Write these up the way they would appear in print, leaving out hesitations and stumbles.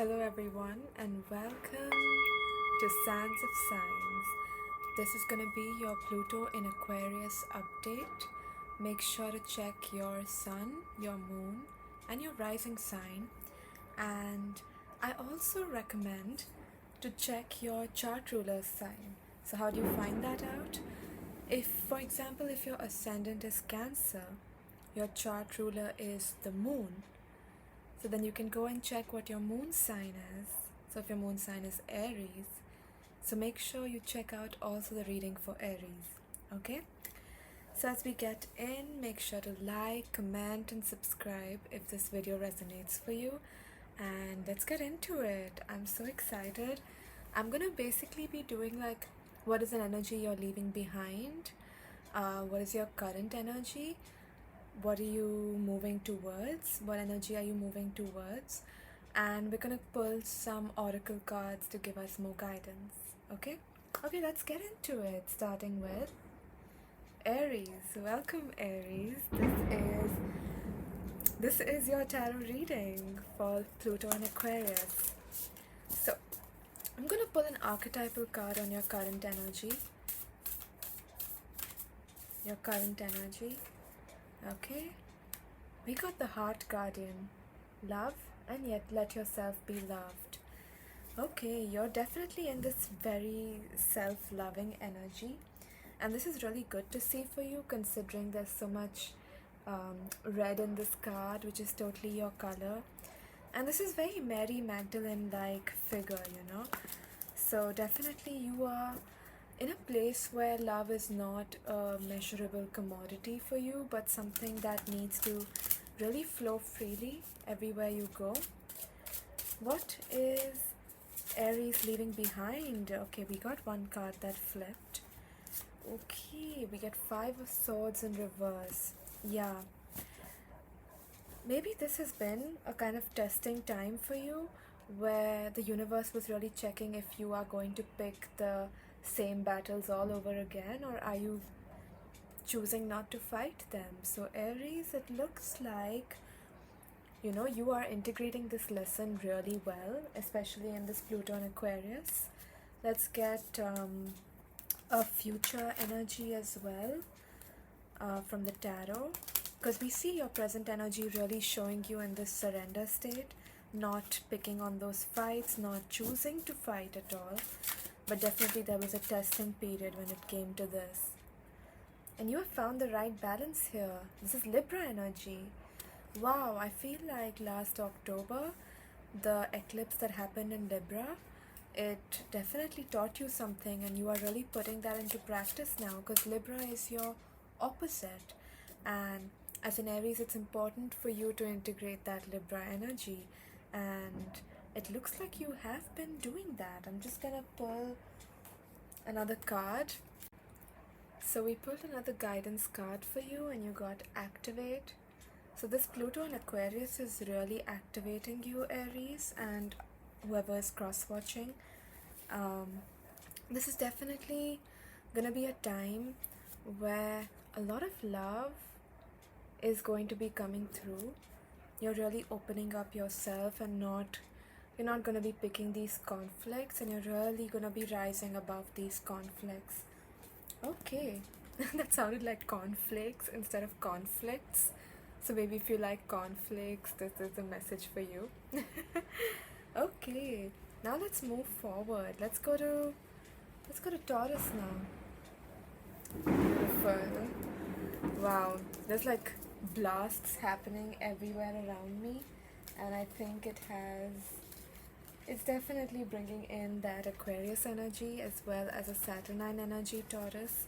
Hello everyone and welcome to Sands of Signs. This is going to be your Pluto in Aquarius update. Make sure to check your sun, your moon and your rising sign. And I also recommend to check your chart ruler's sign. So how do you find that out? If, for example, if your ascendant is Cancer, your chart ruler is the moon. So then you can go and check what your moon sign is. So if your moon sign is Aries, so make sure you check out also the reading for Aries. Okay? So as we get in, make sure to like, comment and subscribe if this video resonates for you. And let's get into it. I'm so excited. I'm gonna basically be doing like what is an energy you're leaving behind? What is your current energy? What are you moving towards? What energy are you moving towards? And we're gonna pull some oracle cards to give us more guidance. Okay, let's get into it, starting with Aries. Welcome, Aries. This is your tarot reading for Pluto and Aquarius. So I'm gonna pull an archetypal card on your current energy. Okay, we got the Heart Guardian. Love and yet let yourself be loved. Okay, you're definitely in this very self-loving energy, and this is really good to see for you, considering there's so much red in this card, which is totally your color. And this is very Mary Magdalene-like figure, you know. So definitely you are in a place where love is not a measurable commodity for you, but something that needs to really flow freely everywhere you go. What is Aries leaving behind? Okay, we got one card that flipped. Okay, we get 5 of Swords in reverse. Yeah. Maybe this has been a kind of testing time for you, where the universe was really checking if you are going to pick the same battles all over again, or are you choosing not to fight them? So Aries, it looks like, you know, you are integrating this lesson really well, especially in this Pluto and Aquarius. Let's get a future energy as well from the tarot, because we see your present energy really showing you in this surrender state, not picking on those fights, not choosing to fight at all. But definitely there was a testing period when it came to this. And you have found the right balance here. This is Libra energy. Wow, I feel like last October, the eclipse that happened in Libra, it definitely taught you something, and you are really putting that into practice now, because Libra is your opposite. And as an Aries, it's important for you to integrate that Libra energy. And it looks like you have been doing that. I'm just gonna pull another card. So we pulled another guidance card for you, and you got Activate. So this Pluto and Aquarius is really activating you, Aries, and whoever is cross-watching. This is definitely gonna be a time where a lot of love is going to be coming through. You're really opening up yourself, and you're not going to be picking these conflicts, and you're really going to be rising above these conflicts. Okay, that sounded like conflicts instead of conflicts. So maybe if you like conflicts, this is a message for you. Okay, now let's move forward. Let's go to Taurus now. Beautiful. Wow, there's like blasts happening everywhere around me, and I think it's definitely bringing in that Aquarius energy as well as a Saturnine energy, Taurus.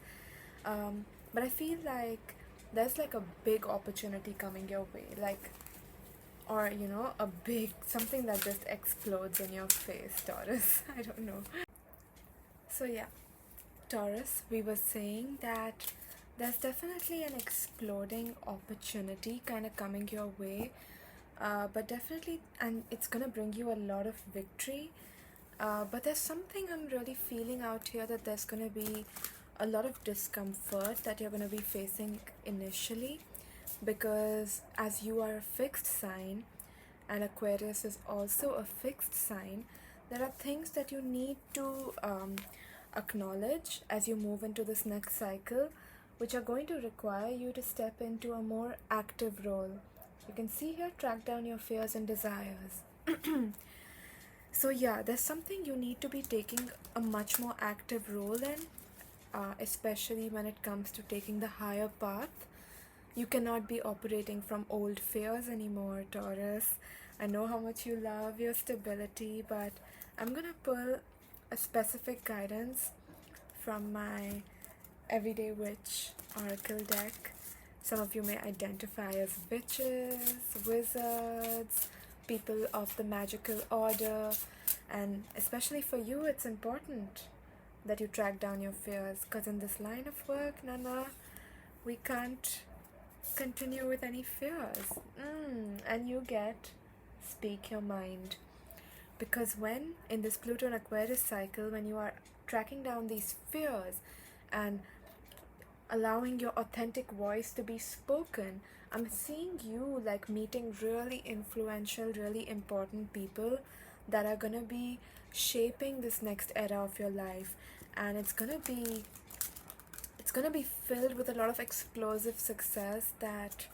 But I feel like there's like a big opportunity coming your way, like, or you know, a big something that just explodes in your face, Taurus. I don't know. So yeah, Taurus, we were saying that there's definitely an exploding opportunity kind of coming your way, but definitely, and it's gonna bring you a lot of victory, but there's something I'm really feeling out here, that there's gonna be a lot of discomfort that you're gonna be facing initially, because as you are a fixed sign and Aquarius is also a fixed sign, there are things that you need to acknowledge as you move into this next cycle, which are going to require you to step into a more active role. You can see here, track down your fears and desires. So yeah, there's something you need to be taking a much more active role in, especially when it comes to taking the higher path. You cannot be operating from old fears anymore, Taurus. I know how much you love your stability, but I'm gonna pull a specific guidance from my Everyday Witch Oracle deck. Some of you may identify as witches, wizards, people of the magical order, and especially for you, it's important that you track down your fears, because in this line of work, Nana, we can't continue with any fears. And you get speak your mind. Because when in this Pluto and Aquarius cycle, when you are tracking down these fears and allowing your authentic voice to be spoken, I'm seeing you like meeting really influential, really important people that are gonna be shaping this next era of your life, and it's gonna be filled with a lot of explosive success that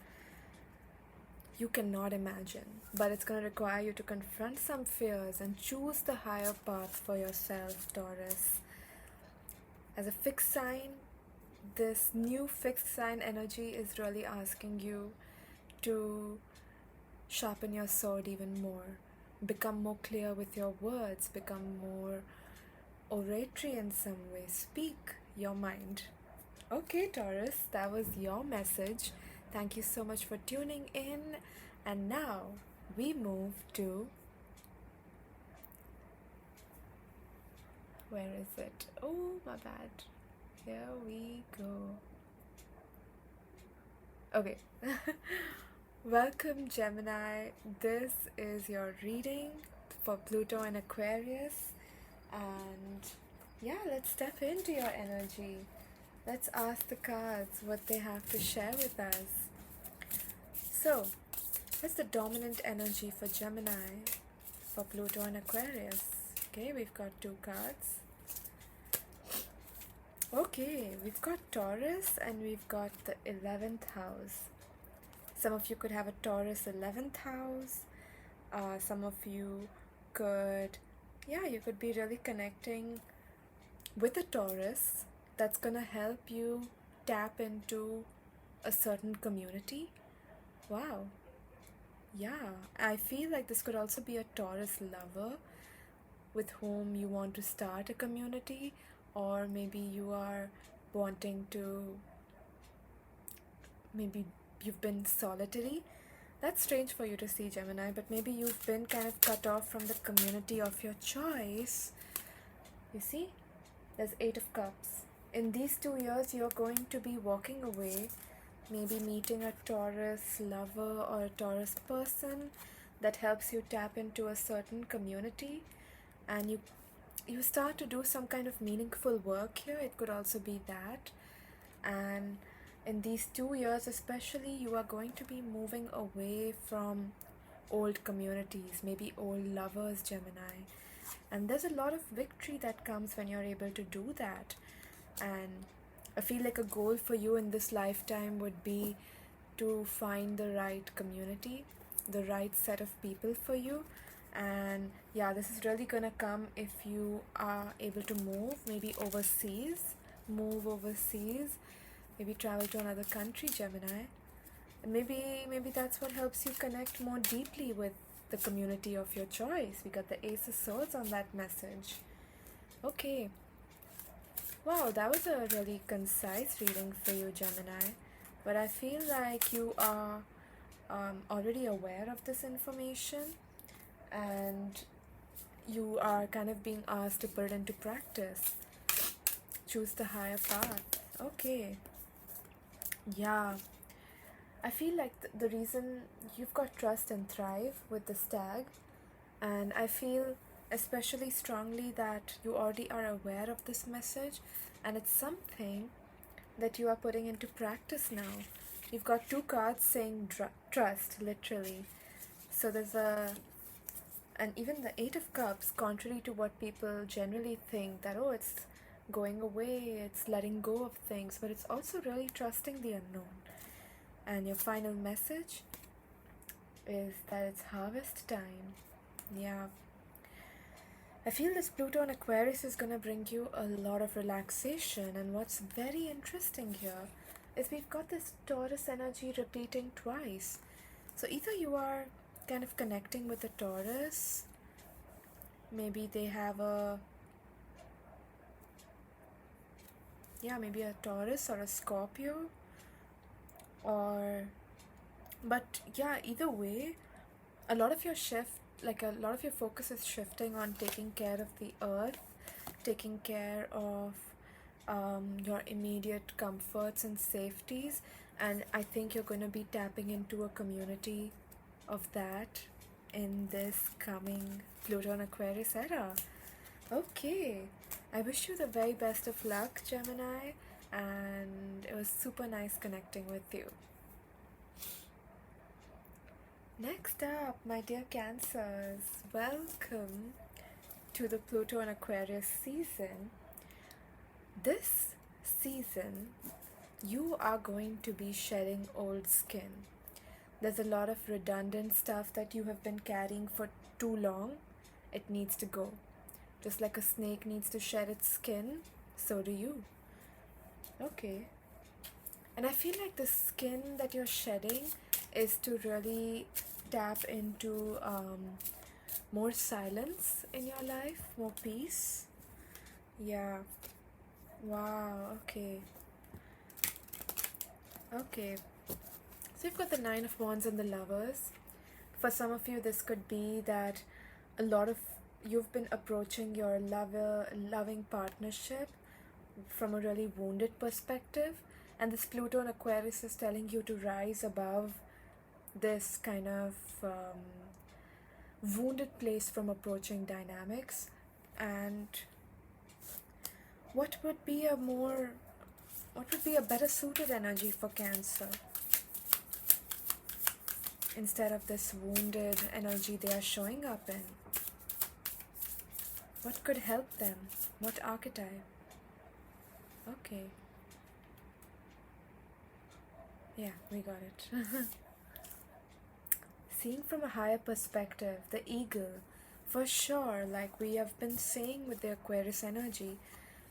you cannot imagine. But it's going to require you to confront some fears and choose the higher path for yourself, Taurus. As a fixed sign, this new fixed sign energy is really asking you to sharpen your sword even more, become more clear with your words, become more oratory in some way, speak your mind. Okay, Taurus, that was your message. Thank you so much for tuning in. And now we move to... where is it? Oh, my bad. Here we go. Okay. Welcome, Gemini. This is your reading for Pluto and Aquarius. And yeah, let's step into your energy. Let's ask the cards what they have to share with us. So, what's the dominant energy for Gemini, for Pluto and Aquarius? Okay, we've got 2 cards. Okay, we've got Taurus and we've got the 11th house. Some of you could have a Taurus 11th house. Some of you could, you could be really connecting with a Taurus that's gonna help you tap into a certain community. Wow. Yeah, I feel like this could also be a Taurus lover with whom you want to start a community, or maybe you are wanting to, maybe you've been solitary. That's strange for you to see, Gemini, but maybe you've been kind of cut off from the community of your choice. You see, there's 8 of Cups. In these 2 years, you're going to be walking away, maybe meeting a Taurus lover or a Taurus person that helps you tap into a certain community, and you start to do some kind of meaningful work here. It could also be that. And in these 2 years especially, you are going to be moving away from old communities, maybe old lovers, Gemini. And there's a lot of victory that comes when you're able to do that. And I feel like a goal for you in this lifetime would be to find the right community, the right set of people for you. And yeah, this is really gonna come if you are able to move, maybe overseas, maybe travel to another country, Gemini. And maybe that's what helps you connect more deeply with the community of your choice. We got the Ace of Swords on that message. Okay. Wow, that was a really concise reading for you, Gemini. But I feel like you are already aware of this information, and you are kind of being asked to put it into practice. Choose the higher path. Okay. Yeah. I feel like the reason you've got trust and thrive with the stag, and I feel especially strongly that you already are aware of this message, and it's something that you are putting into practice now. You've got 2 cards saying trust, literally. So there's and even the Eight of Cups, contrary to what people generally think, that oh, it's going away, it's letting go of things, but it's also really trusting the unknown. And your final message is that it's harvest time. Yeah. I feel this Pluto in Aquarius is going to bring you a lot of relaxation. And what's very interesting here is we've got this Taurus energy repeating twice. So either you are kind of connecting with a Taurus, maybe they have maybe a Taurus or a Scorpio, but yeah, either way, a lot of your focus is shifting on taking care of the earth, taking care of your immediate comforts and safeties, and I think you're going to be tapping into a community of that in this coming Pluto and Aquarius era. Okay, I wish you the very best of luck, Gemini, and it was super nice connecting with you. Next up, my dear Cancers, welcome to the Pluto and Aquarius season. This season, you are going to be shedding old skin. There's a lot of redundant stuff that you have been carrying for too long. It needs to go. Just like a snake needs to shed its skin, so do you. Okay. And I feel like the skin that you're shedding is to really tap into more silence in your life, more peace. Yeah. Wow, okay. Okay. So you've got the Nine of Wands and the Lovers. For some of you, this could be that you've been approaching your loving partnership from a really wounded perspective, and this Pluto and Aquarius is telling you to rise above this kind of wounded place from approaching dynamics. And what would be a better suited energy for Cancer instead of this wounded energy they are showing up in? What could help them? What archetype? Okay. Yeah, we got it. Seeing from a higher perspective, the eagle, for sure, like we have been saying with the Aquarius energy,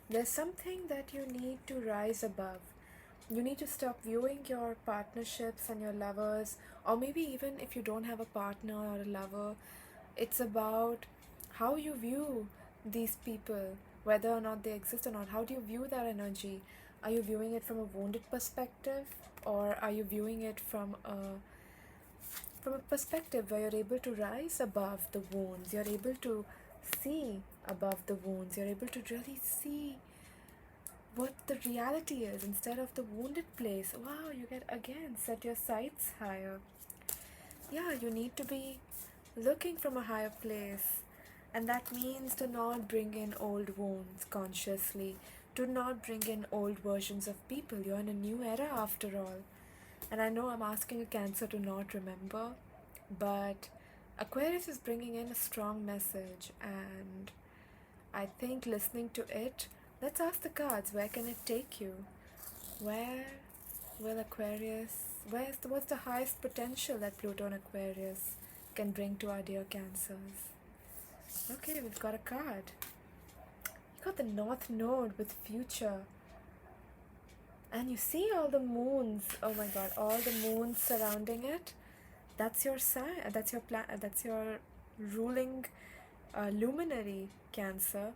there's something that you need to rise above. You need to stop viewing your partnerships and your lovers, or maybe even if you don't have a partner or a lover, it's about how you view these people, whether or not they exist or not. How do you view that energy? Are you viewing it from a wounded perspective, or are you viewing it from a perspective where you're able to rise above the wounds, you're able to see above the wounds, you're able to really see what the reality is instead of the wounded place? Wow, you get again set your sights higher. Yeah, you need to be looking from a higher place, and that means to not bring in old wounds consciously, to not bring in old versions of people. You're in a new era after all. And I know I'm asking a Cancer to not remember, but Aquarius is bringing in a strong message, and I think listening to it, let's ask the cards, where can it take you? Where will Aquarius, what's the highest potential that Pluto and Aquarius can bring to our dear Cancers? Okay, we've got a card. You got the North Node with future. And you see all the moons. Oh my god, all the moons surrounding it. That's your sign. That's your ruling luminary, Cancer.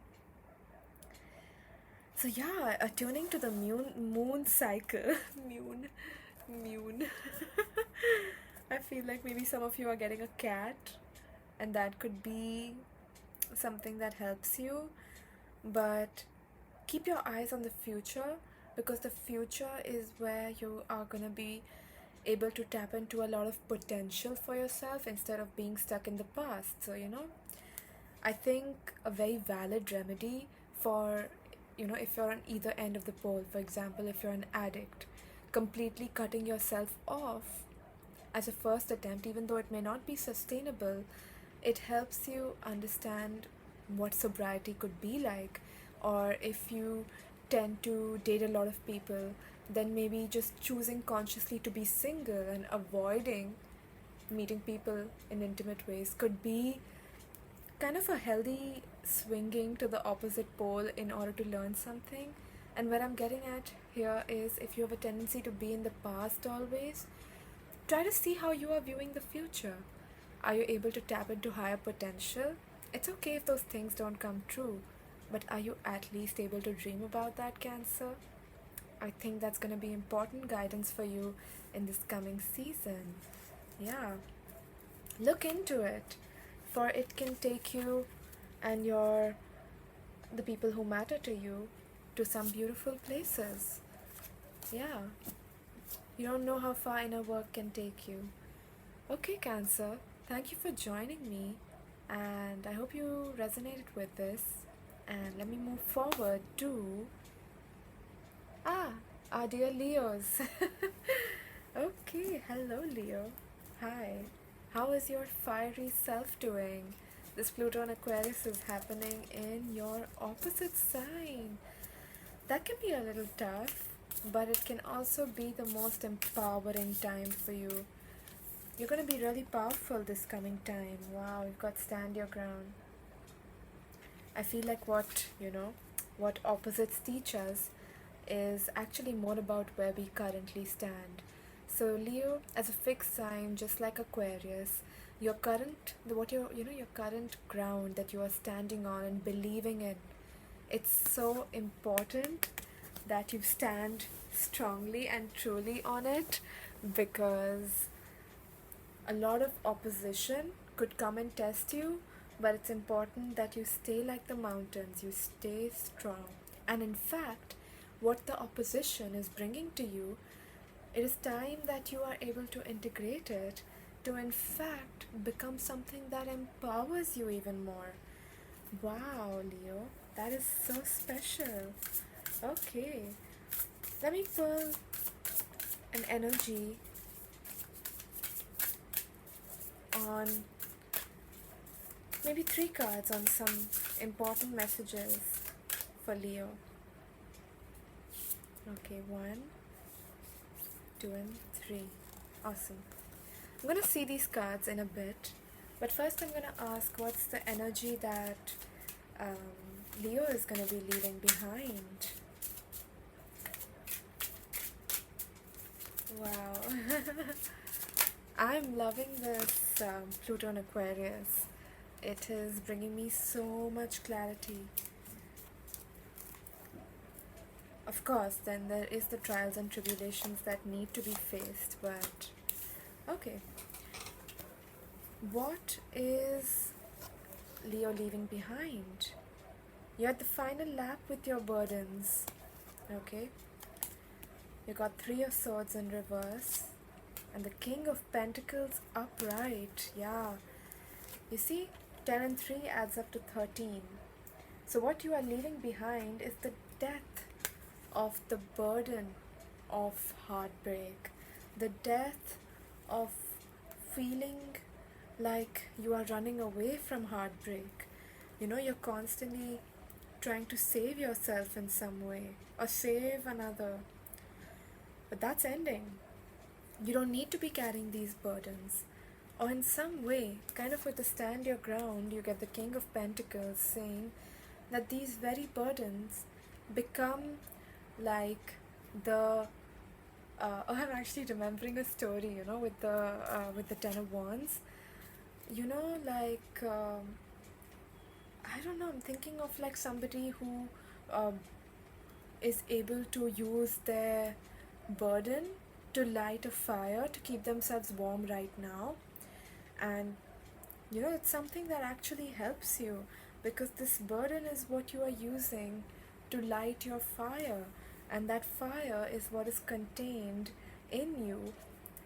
So yeah, attuning to the moon cycle. moon. I feel like maybe some of you are getting a cat, and that could be something that helps you. But keep your eyes on the future, because the future is where you are going to be able to tap into a lot of potential for yourself instead of being stuck in the past. So, I think a very valid remedy for, if you're on either end of the pole, for example, if you're an addict, completely cutting yourself off as a first attempt, even though it may not be sustainable. It helps you understand what sobriety could be like, or if you tend to date a lot of people, then maybe just choosing consciously to be single and avoiding meeting people in intimate ways could be kind of a healthy swinging to the opposite pole in order to learn something. And what I'm getting at here is, if you have a tendency to be in the past always, try to see how you are viewing the future. Are you able to tap into higher potential? It's okay if those things don't come true, but are you at least able to dream about that, Cancer? I think that's going to be important guidance for you in this coming season. Yeah, look into it, for it can take you and the people who matter to you to some beautiful places. Yeah, you don't know how far inner work can take you. Okay, Cancer, thank you for joining me, and I hope you resonated with this. And let me move forward to our dear Leos. Okay, hello Leo. Hi. How is your fiery self doing? This Pluto and Aquarius is happening in your opposite sign. That can be a little tough, but it can also be the most empowering time for you. You're going to be really powerful this coming time. Wow, you've got stand your ground. I feel like what opposites teach us is actually more about where we currently stand. So Leo, as a fixed sign, just like Aquarius, your current ground that you are standing on and believing in, it's so important that you stand strongly and truly on it, because a lot of opposition could come and test you, but it's important that you stay like the mountains, you stay strong. And in fact, what the opposition is bringing to you, it is time that you are able to integrate it to in fact become something that empowers you even more. Wow, Leo, that is so special. Okay, let me pull an energy on maybe 3 cards on some important messages for Leo. Okay, 1, 2, and 3. Awesome. I'm going to see these cards in a bit, but first I'm going to ask, what's the energy that Leo is going to be leaving behind? Wow. I'm loving this Pluto and Aquarius. It is bringing me so much clarity. Of course, then there is the trials and tribulations that need to be faced, but okay. What is Leo leaving behind? You're at the final lap with your burdens, okay? You got 3 of Swords in reverse, and the King of Pentacles upright. Yeah, you see, 10 and 3 adds up to 13. So what you are leaving behind is the death of the burden of heartbreak, the death of feeling like you are running away from heartbreak. You're constantly trying to save yourself in some way or save another, but that's ending. You don't need to be carrying these burdens. Or in some way, kind of with the stand your ground, you get the King of Pentacles saying that these very burdens become like the I'm actually remembering a story, with the Ten of Wands. I don't know, I'm thinking of like somebody who is able to use their burden to light a fire to keep themselves warm right now. And it's something that actually helps you, because this burden is what you are using to light your fire, and that fire is what is contained in you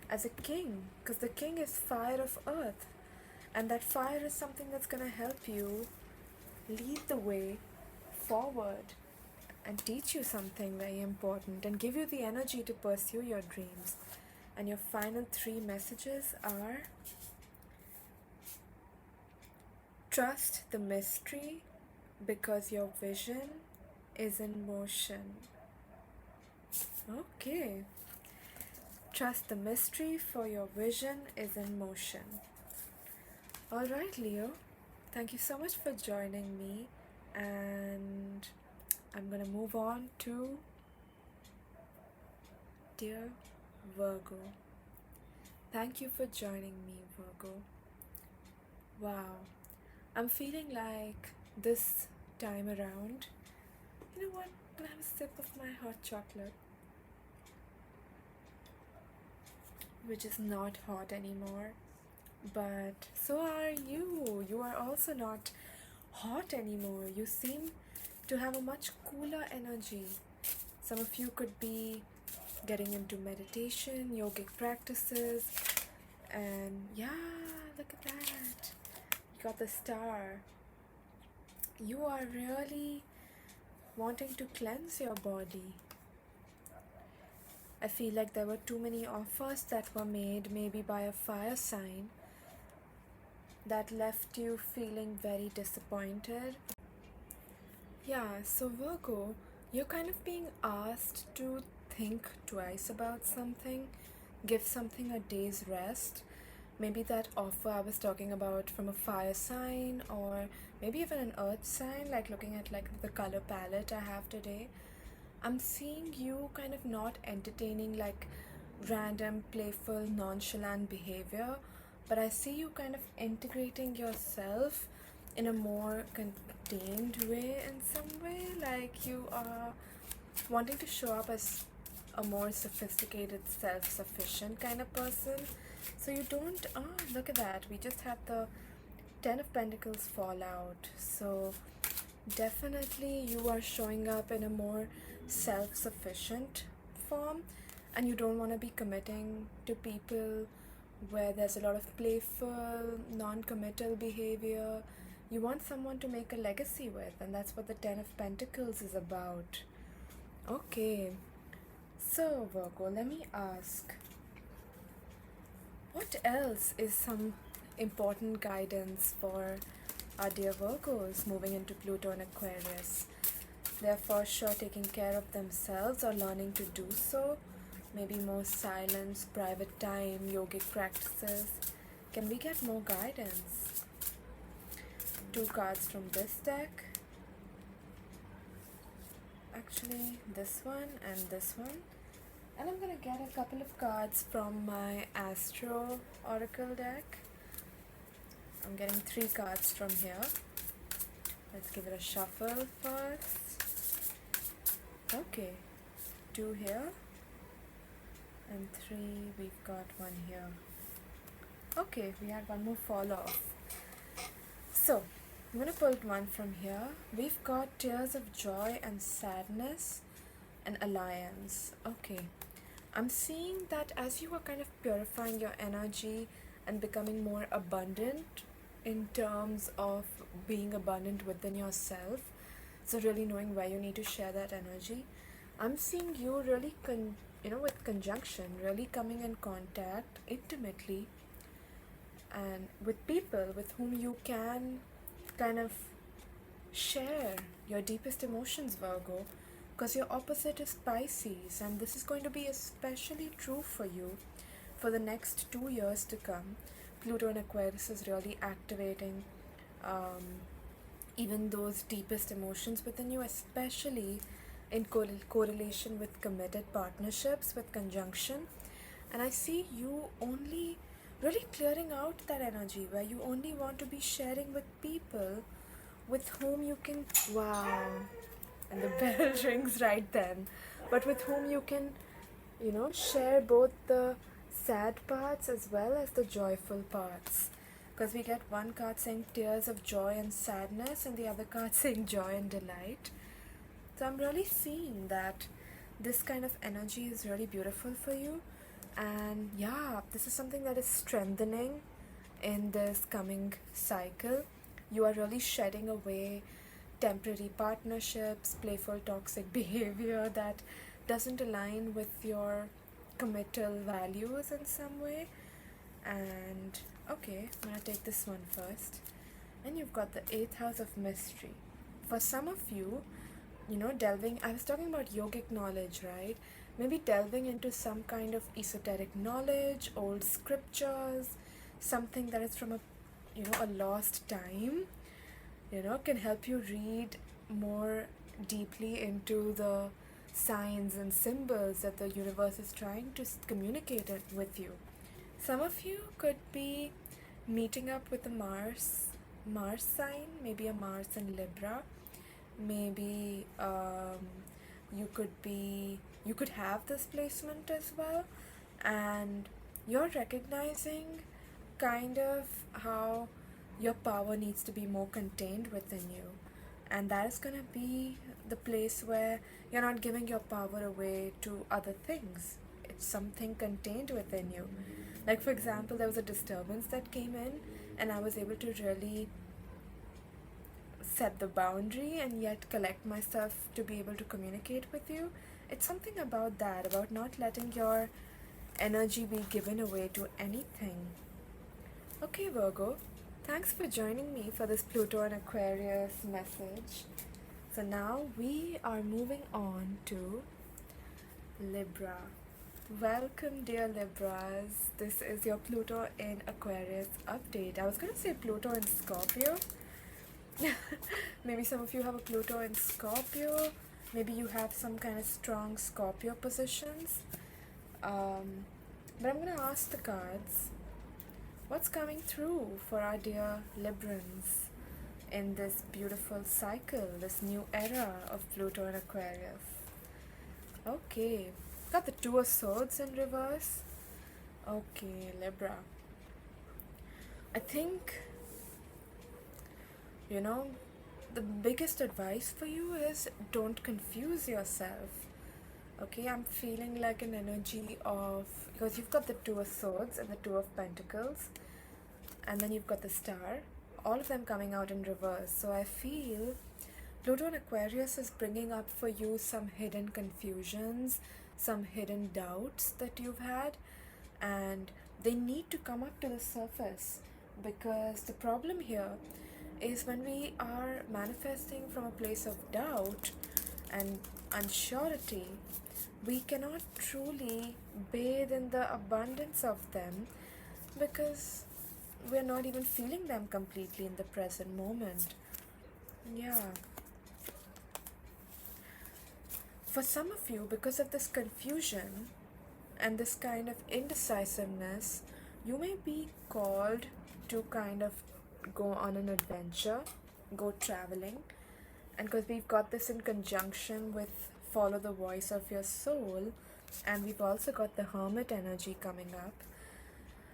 as a king, because the king is fire of earth, and that fire is something that's going to help you lead the way forward and teach you something very important and give you the energy to pursue your dreams. And your final 3 messages are: trust the mystery because your vision is in motion. Okay. Trust the mystery for your vision is in motion. Alright, Leo. Thank you so much for joining me. And I'm gonna move on to Dear Virgo. Thank you for joining me, Virgo. Wow. I'm feeling like this time around, you know what? I'm gonna have a sip of my hot chocolate, which is not hot anymore. But so are you. You are also not hot anymore. You seem to have a much cooler energy. Some of you could be getting into meditation, yogic practices, and yeah, look at that. You got the star. You are really wanting to cleanse your body. I feel like there were too many offers that were made, maybe by a fire sign, that left you feeling very disappointed. Yeah, so Virgo, you're kind of being asked to think twice about something, give something a day's rest. Maybe that offer I was talking about from a fire sign, or maybe even an earth sign, like looking at like the color palette I have today. I'm seeing you kind of not entertaining like random, playful, nonchalant behavior, but I see you kind of integrating yourself in a more contained way in some way, like you are wanting to show up as a more sophisticated, self-sufficient kind of person. So you don't, look at that, we just had the 10 of Pentacles fall out. So definitely you are showing up in a more self-sufficient form, and you don't want to be committing to people where there's a lot of playful, non-committal behavior. You want someone to make a legacy with, and that's what the 10 of Pentacles is about. Okay, so Virgo, let me ask, what else is some important guidance for our dear Virgos moving into Pluto and Aquarius? They're for sure taking care of themselves or learning to do so. Maybe more silence, private time, yogic practices. Can we get more guidance? 2 cards from this deck. Actually, this one and this one. And I'm gonna get a couple of cards from my Astro Oracle deck. I'm getting 3 cards from here. Let's give it a shuffle first. Okay, 2 here. And 3, we've got 1 here. Okay, we had 1 more fall off. So, I'm gonna pull 1 from here. We've got tears of joy and sadness and alliance. Okay, I'm seeing that as you are kind of purifying your energy and becoming more abundant in terms of being abundant within yourself, so really knowing where you need to share that energy, I'm seeing you really with conjunction, really coming in contact intimately and with people with whom you can kind of share your deepest emotions, Virgo, because your opposite is Pisces, and this is going to be especially true for you for the next 2 years to come. Pluto and Aquarius is really activating even those deepest emotions within you, especially in correlation with committed partnerships, with conjunction. And I see you only really clearing out that energy where you only want to be sharing with people with whom you can, wow, and the bell rings right then, but with whom you can, share both the sad parts as well as the joyful parts. Because we get 1 card saying tears of joy and sadness, and the other card saying joy and delight. So I'm really seeing that this kind of energy is really beautiful for you. And yeah, this is something that is strengthening in this coming cycle. You are really shedding away temporary partnerships, playful toxic behavior that doesn't align with your committal values in some way. And okay, I'm gonna take this one first. And you've got the 8th house of mystery. For some of you, delving, I was talking about yogic knowledge, right? Maybe delving into some kind of esoteric knowledge, old scriptures, something that is from a lost time, can help you read more deeply into the signs and symbols that the universe is trying to communicate it with you. Some of you could be meeting up with a Mars sign, maybe a Mars in Libra. Maybe you could have this placement as well, and you're recognizing kind of how your power needs to be more contained within you, and that is going to be the place where you're not giving your power away to other things. It's something contained within you. Like, for example, there was a disturbance that came in, and I was able to really set the boundary and yet collect myself to be able to communicate with you. It's something about that, about not letting your energy be given away to anything. Okay, Virgo, thanks for joining me for this Pluto and Aquarius message. So now we are moving on to Libra. Welcome, dear Libras. This is your Pluto in Aquarius update. I was going to say Pluto in Scorpio. Maybe some of you have a Pluto in Scorpio. Maybe you have some kind of strong Scorpio positions. But I'm going to ask the cards, what's coming through for our dear Librans in this beautiful cycle, this new era of Pluto and Aquarius? Okay, got the Two of Swords in reverse. Okay, Libra. I think, the biggest advice for you is don't confuse yourself. Okay, I'm feeling like an energy of, because you've got the Two of Swords and the Two of Pentacles, and then you've got the Star, all of them coming out in reverse. So I feel Pluto and Aquarius is bringing up for you some hidden confusions, some hidden doubts that you've had, and they need to come up to the surface, because the problem here is when we are manifesting from a place of doubt and unsurety, we cannot truly bathe in the abundance of them, because we're not even feeling them completely in the present moment. Yeah. For some of you, because of this confusion and this kind of indecisiveness, you may be called to kind of go on an adventure, go traveling. And because we've got this in conjunction with follow the voice of your soul, and we've also got the Hermit energy coming up,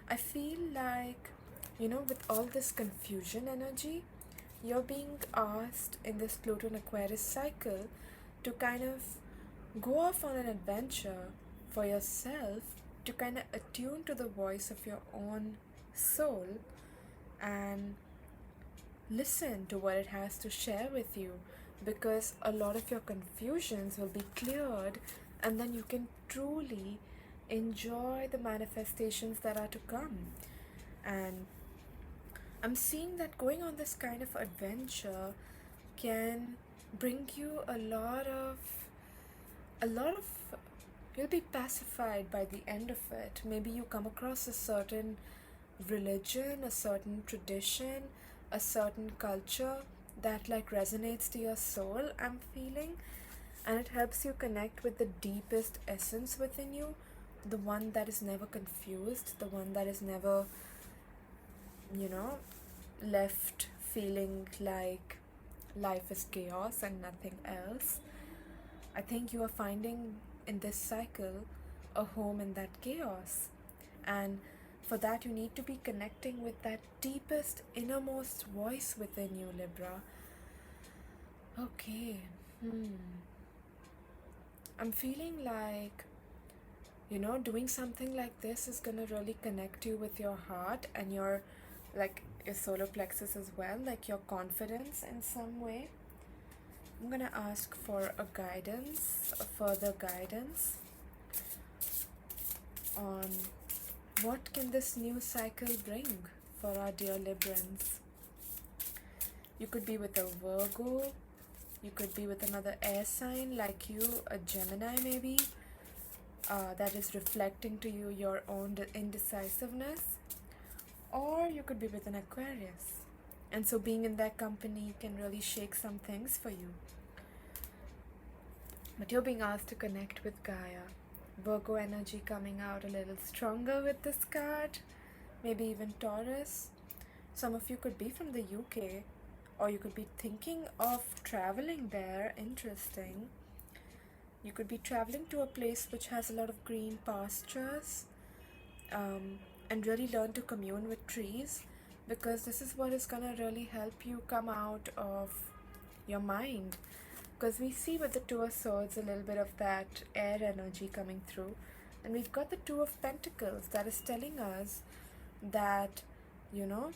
I feel like, with all this confusion energy, you're being asked in this Pluto and Aquarius cycle to kind of go off on an adventure for yourself, to kind of attune to the voice of your own soul and listen to what it has to share with you, because a lot of your confusions will be cleared, and then you can truly enjoy the manifestations that are to come. And I'm seeing that going on this kind of adventure can bring you a lot of you'll be pacified by the end of it. Maybe you come across a certain religion, a certain tradition, a certain culture that like resonates to your soul, I'm feeling, and it helps you connect with the deepest essence within you, the one that is never confused, the one that is never left feeling like life is chaos and nothing else. I think you are finding in this cycle a home in that chaos, and for that you need to be connecting with that deepest innermost voice within you, Libra. Okay. I'm feeling like doing something like this is gonna really connect you with your heart and your solar plexus as well, like your confidence in some way. I'm gonna ask for a further guidance. on what can this new cycle bring for our dear Librans. You could be with a Virgo, you could be with another air sign like you, a Gemini maybe, that is reflecting to you your own indecisiveness, or you could be with an Aquarius. And so being in that company can really shake some things for you. But you're being asked to connect with Gaia. Virgo energy coming out a little stronger with this card. Maybe even Taurus. Some of you could be from the UK, or you could be thinking of traveling there. Interesting. You could be traveling to a place which has a lot of green pastures, and really learn to commune with trees, because this is what is gonna really help you come out of your mind. Because we see with the Two of Swords a little bit of that air energy coming through, and we've got the Two of Pentacles that is telling us that, you know,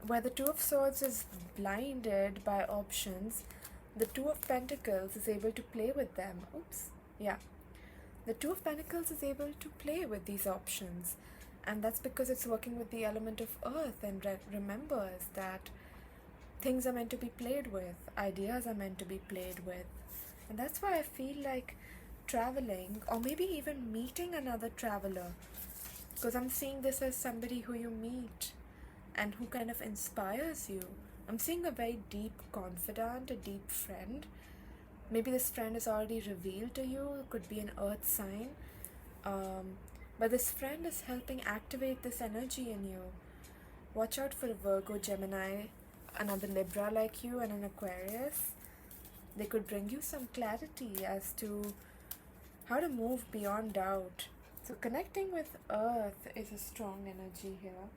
where the Two of Swords is blinded by options, the Two of Pentacles is able to play with them. The Two of Pentacles is able to play with these options, and that's because it's working with the element of earth and remembers that things are meant to be played with, ideas are meant to be played with. And that's why I feel like traveling, or maybe even meeting another traveler, because I'm seeing this as somebody who you meet and who kind of inspires you. I'm seeing a very deep confidant, a deep friend. Maybe this friend is already revealed to you. It could be an earth sign. But this friend is helping activate this energy in you. Watch out for a Virgo, Gemini, another Libra like you, and an Aquarius. They could bring you some clarity as to how to move beyond doubt. So connecting with earth is a strong energy here.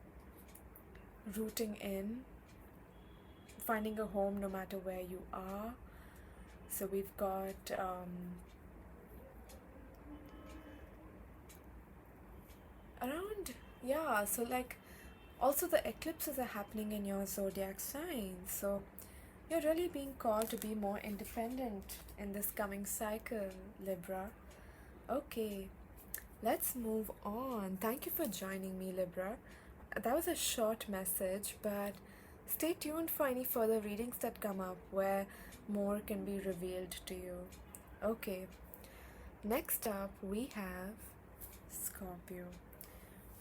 Rooting in, finding a home no matter where you are. So we've got so like also the eclipses are happening in your zodiac sign, so you're really being called to be more independent in this coming cycle, Libra. Okay, let's move on. Thank you for joining me, Libra. That was a short message, but stay tuned for any further readings that come up where more can be revealed to you. Okay, next up we have Scorpio.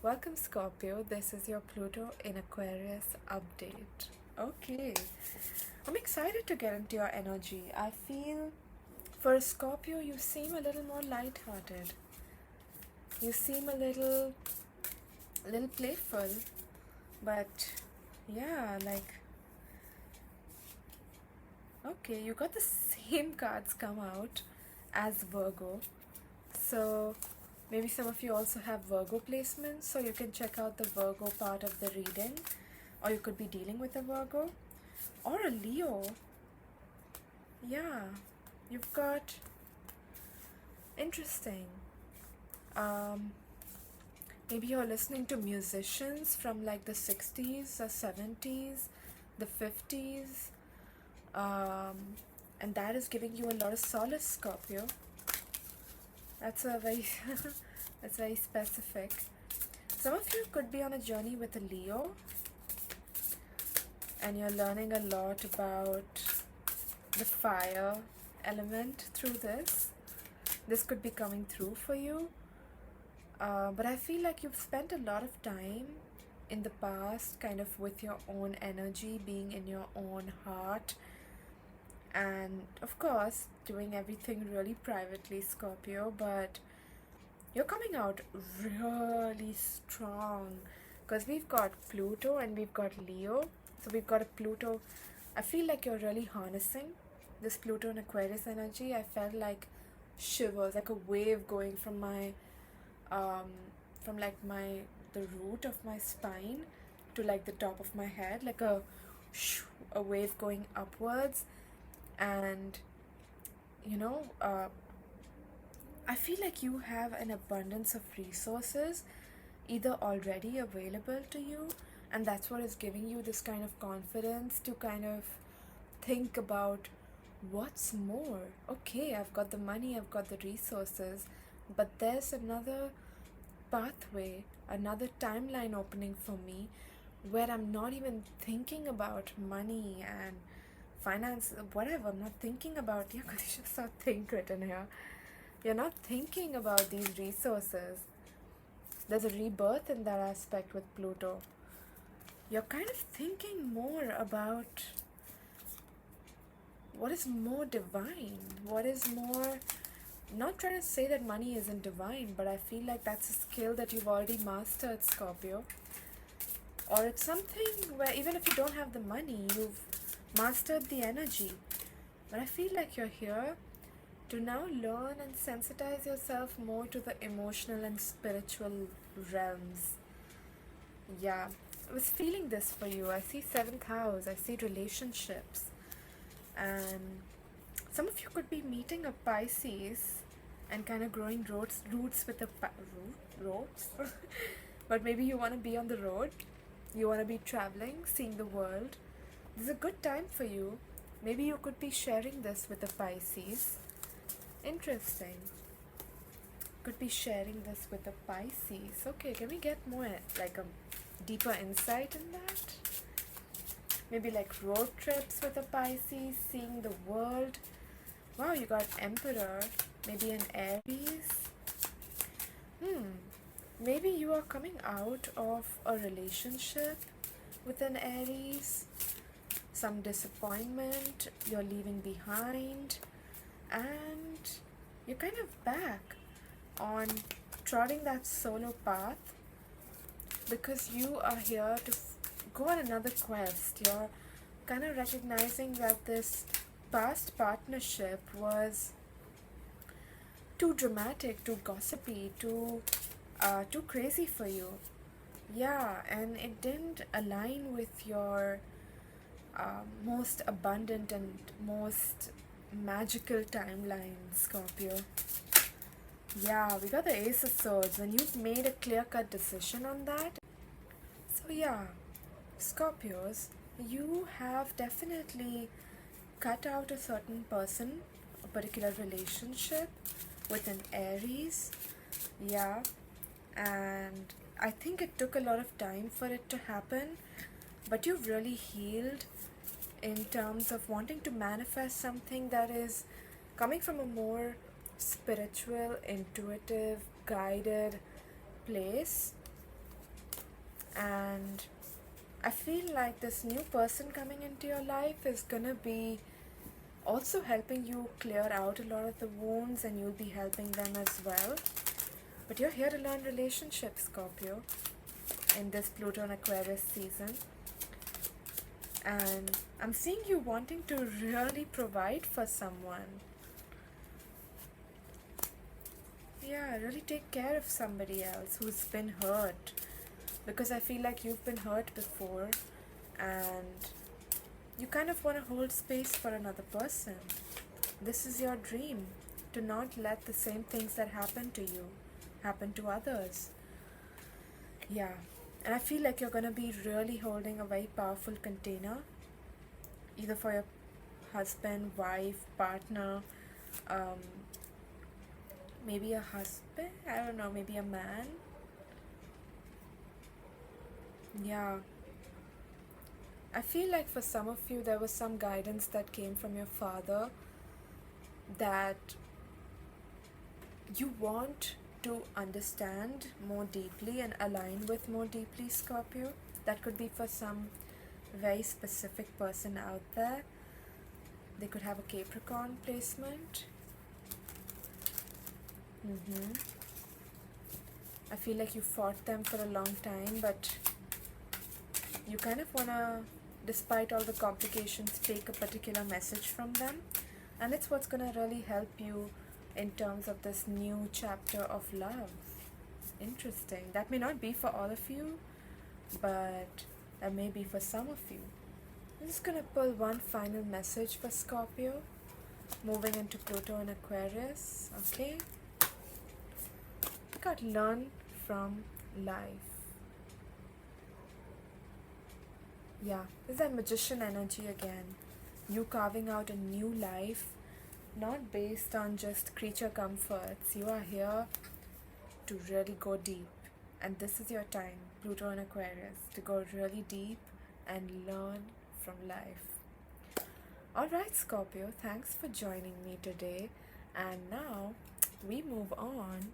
Welcome, Scorpio. This is your Pluto in Aquarius update. Okay, I'm excited to get into your energy. I feel for Scorpio you seem a little more lighthearted. You seem a little playful, but yeah, like, okay, you got the same cards come out as Virgo, so maybe some of you also have Virgo placements, so you can check out the Virgo part of the reading, or you could be dealing with a Virgo or a Leo. Yeah, you've got interesting. Maybe you're listening to musicians from like the 60s or 70s, the 50s, and that is giving you a lot of solace, Scorpio. That's a very that's very specific. Some of you could be on a journey with a Leo, and you're learning a lot about the fire element through this. This could be coming through for you. But I feel like you've spent a lot of time in the past kind of with your own energy, being in your own heart, and of course doing everything really privately, Scorpio, but you're coming out really strong because we've got Pluto and we've got Leo. So we've got a Pluto. I feel like you're really harnessing this Pluto and Aquarius energy. I felt like shivers, like a wave going from my the root of my spine to like the top of my head, like a wave going upwards. And you know, I feel like you have an abundance of resources either already available to you, and that's what is giving you this kind of confidence to kind of think about what's more. Okay, I've got the money, I've got the resources, but there's another pathway, another timeline opening for me where I'm not even thinking about money and finance, whatever. I'm not thinking about, yeah, because you just saw think written here. You're not thinking about these resources. There's a rebirth in that aspect with Pluto. You're kind of thinking more about what is more divine, what is more, not trying to say that money isn't divine, but I feel like that's a skill that you've already mastered, Scorpio. Or it's something where even if you don't have the money, you've mastered the energy. But I feel like you're here to now learn and sensitize yourself more to the emotional and spiritual realms. Yeah, I was feeling this for you. I see 7th house, I see relationships. And some of you could be meeting a Pisces and kind of growing roots with a roots. But maybe you want to be on the road. You want to be traveling, seeing the world. This is a good time for you. Maybe you could be sharing this with a Pisces. Interesting. Could be sharing this with a Pisces. Okay, can we get more like a deeper insight in that? Maybe like road trips with a Pisces, seeing the world. Wow, you got Emperor. Maybe an Aries. Maybe you are coming out of a relationship with an Aries. Some disappointment you're leaving behind. And you're kind of back on trotting that solo path because you are here to go on another quest. You're kind of recognizing that this past partnership was too dramatic, too gossipy, too crazy for you. Yeah, and it didn't align with your most abundant and most magical timeline, Scorpio. Yeah, we got the Ace of Swords, and you've made a clear-cut decision on that. So yeah, Scorpios, you have definitely cut out a certain person, a particular relationship with an Aries. Yeah, and I think it took a lot of time for it to happen, but you've really healed in terms of wanting to manifest something that is coming from a more spiritual, intuitive, guided place. And I feel like this new person coming into your life is gonna be also helping you clear out a lot of the wounds, and you'll be helping them as well. But you're here to learn relationships, Scorpio, in this Pluto and Aquarius season. And I'm seeing you wanting to really provide for someone. Yeah, really take care of somebody else who's been hurt. Because I feel like you've been hurt before, and you kind of want to hold space for another person. This is your dream, to not let the same things that happen to you happen to others. Yeah, and I feel like you're going to be really holding a very powerful container, either for your husband, wife, partner, maybe a husband, I don't know, maybe a man. Yeah, I feel like for some of you there was some guidance that came from your father that you want to understand more deeply and align with more deeply, Scorpio. That could be for some very specific person out there. They could have a Capricorn placement. I feel like you fought them for a long time, but you kind of want to, despite all the complications, take a particular message from them. And it's what's going to really help you in terms of this new chapter of love. Interesting. That may not be for all of you, but that may be for some of you. I'm just going to pull one final message for Scorpio, moving into Pluto and Aquarius. Okay? We got learn from life. Yeah, this is that magician energy again. You carving out a new life, not based on just creature comforts. You are here to really go deep. And this is your time, Pluto and Aquarius, to go really deep and learn from life. Alright, Scorpio, thanks for joining me today. And now we move on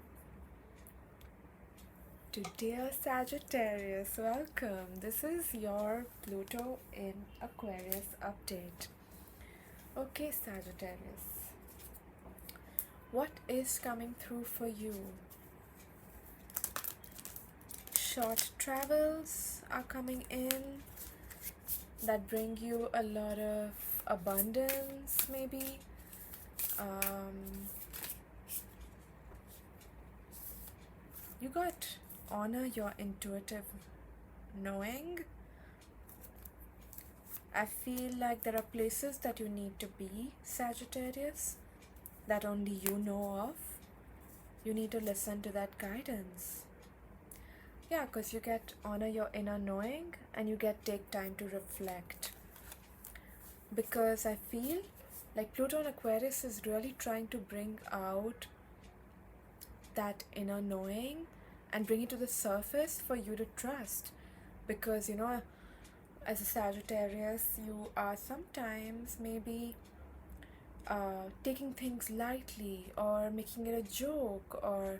to dear Sagittarius. Welcome. This is your Pluto in Aquarius update. Okay, Sagittarius, what is coming through for you? Short travels are coming in that bring you a lot of abundance, maybe. You got honor your intuitive knowing. I feel like there are places that you need to be, Sagittarius, that only you know of. You need to listen to that guidance. Yeah, because you get honor your inner knowing and you get take time to reflect. Because I feel like Pluto and Aquarius is really trying to bring out that inner knowing and bring it to the surface for you to trust. Because, you know, as a Sagittarius, you are sometimes maybe taking things lightly or making it a joke or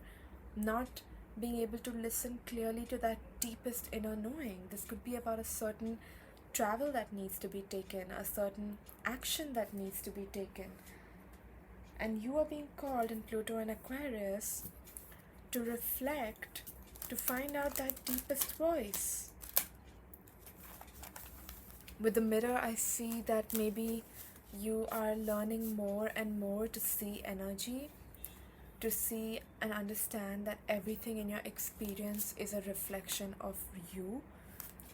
not being able to listen clearly to that deepest inner knowing. This could be about a certain travel that needs to be taken, a certain action that needs to be taken. And you are being called in Pluto and Aquarius to reflect, to find out that deepest voice. With the mirror, I see that maybe you are learning more and more to see energy, to see and understand that everything in your experience is a reflection of you.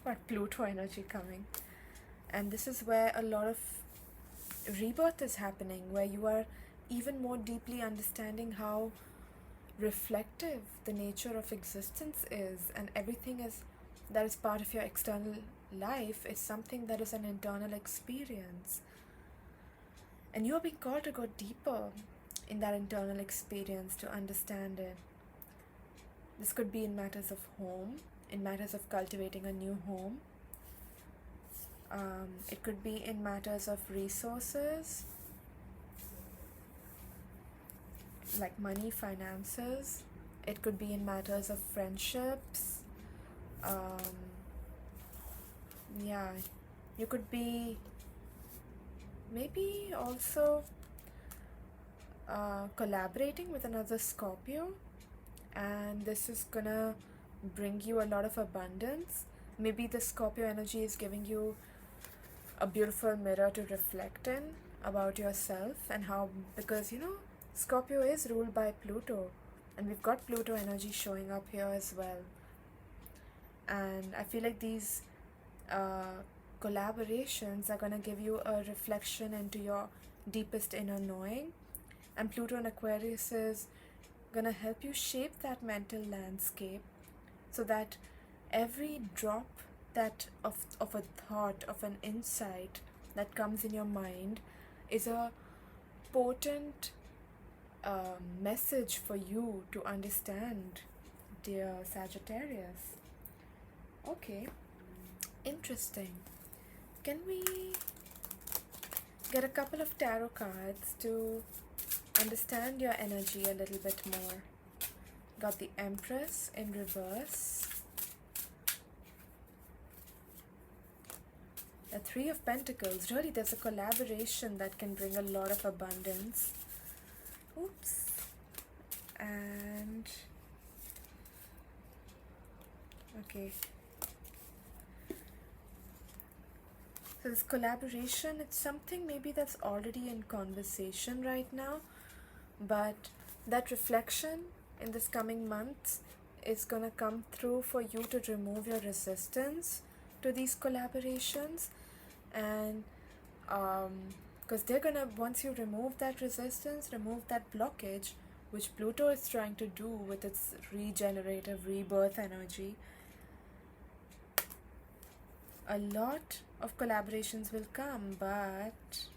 But Pluto energy coming. And this is where a lot of rebirth is happening, where you are even more deeply understanding how reflective the nature of existence is, and everything is that is part of your external life is something that is an internal experience. And you are being called to go deeper in that internal experience to understand it. This could be in matters of home, in matters of cultivating a new home. It could be in matters of resources, like money, finances. It could be in matters of friendships. Yeah, you could be maybe also collaborating with another Scorpio, and this is gonna bring you a lot of abundance. Maybe the Scorpio energy is giving you a beautiful mirror to reflect in about yourself and how, because you know Scorpio is ruled by Pluto, and we've got Pluto energy showing up here as well. And I feel like these collaborations are gonna give you a reflection into your deepest inner knowing. And Pluto and Aquarius is gonna help you shape that mental landscape so that every drop that of a thought, of an insight that comes in your mind is a potent message for you to understand, dear Sagittarius. Okay, interesting. Can we get a couple of tarot cards to understand your energy a little bit more? Got the Empress in reverse, the Three of Pentacles. Really, there's a collaboration that can bring a lot of abundance. Oops. And okay, so this collaboration, it's something maybe that's already in conversation right now, but that reflection in this coming months is gonna come through for you to remove your resistance to these collaborations. And because they're gonna, once you remove that resistance, remove that blockage, which Pluto is trying to do with its regenerative rebirth energy, a lot of collaborations will come, but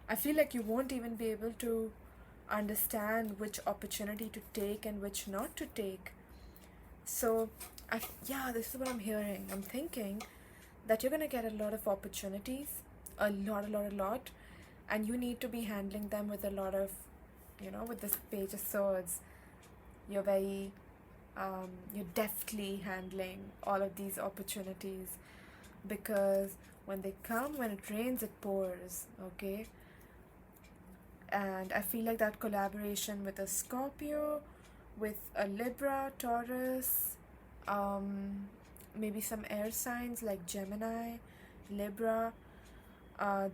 I feel like you won't even be able to understand which opportunity to take and which not to take, So, yeah, this is what I'm hearing. I'm thinking that you're gonna get a lot of opportunities, a lot, and you need to be handling them with a lot of, with this Page of Swords. You're very, you're deftly handling all of these opportunities, because when they come, when it rains, it pours, okay? And I feel like that collaboration with a Scorpio, with a Libra, Taurus, um, maybe some air signs like Gemini, Libra,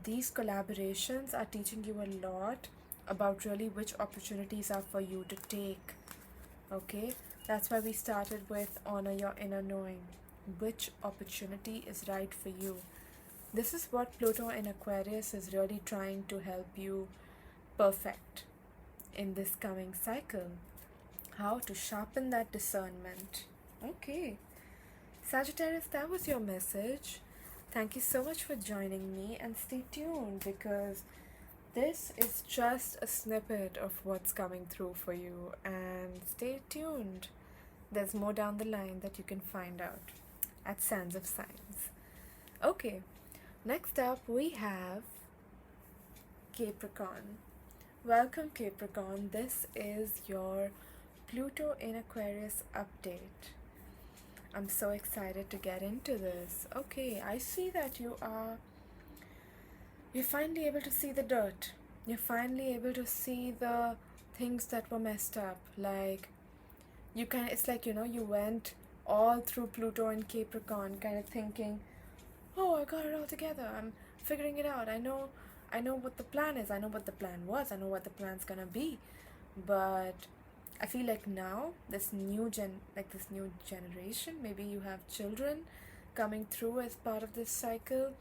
these collaborations are teaching you a lot about really which opportunities are for you to take, okay? That's why we started with honor your inner knowing. Which opportunity is right for you? This is what Pluto in Aquarius is really trying to help you perfect in this coming cycle. How to sharpen that discernment. Okay. Sagittarius, that was your message. Thank you so much for joining me, and stay tuned, because this is just a snippet of what's coming through for you, and stay tuned. There's more down the line that you can find out at Sands of Signs. Okay, next up we have Capricorn. Welcome, Capricorn. This is your Pluto in Aquarius update. I'm so excited to get into this. Okay, I see that you're finally able to see the dirt. You're finally able to see the things that were messed up. Like, it's like, you went all through Pluto and Capricorn, kind of thinking, oh, I got it all together. I'm figuring it out. I know what the plan is. I know what the plan was. I know what the plan's gonna be. But I feel like now, this new generation, maybe you have children coming through as part of this cycle,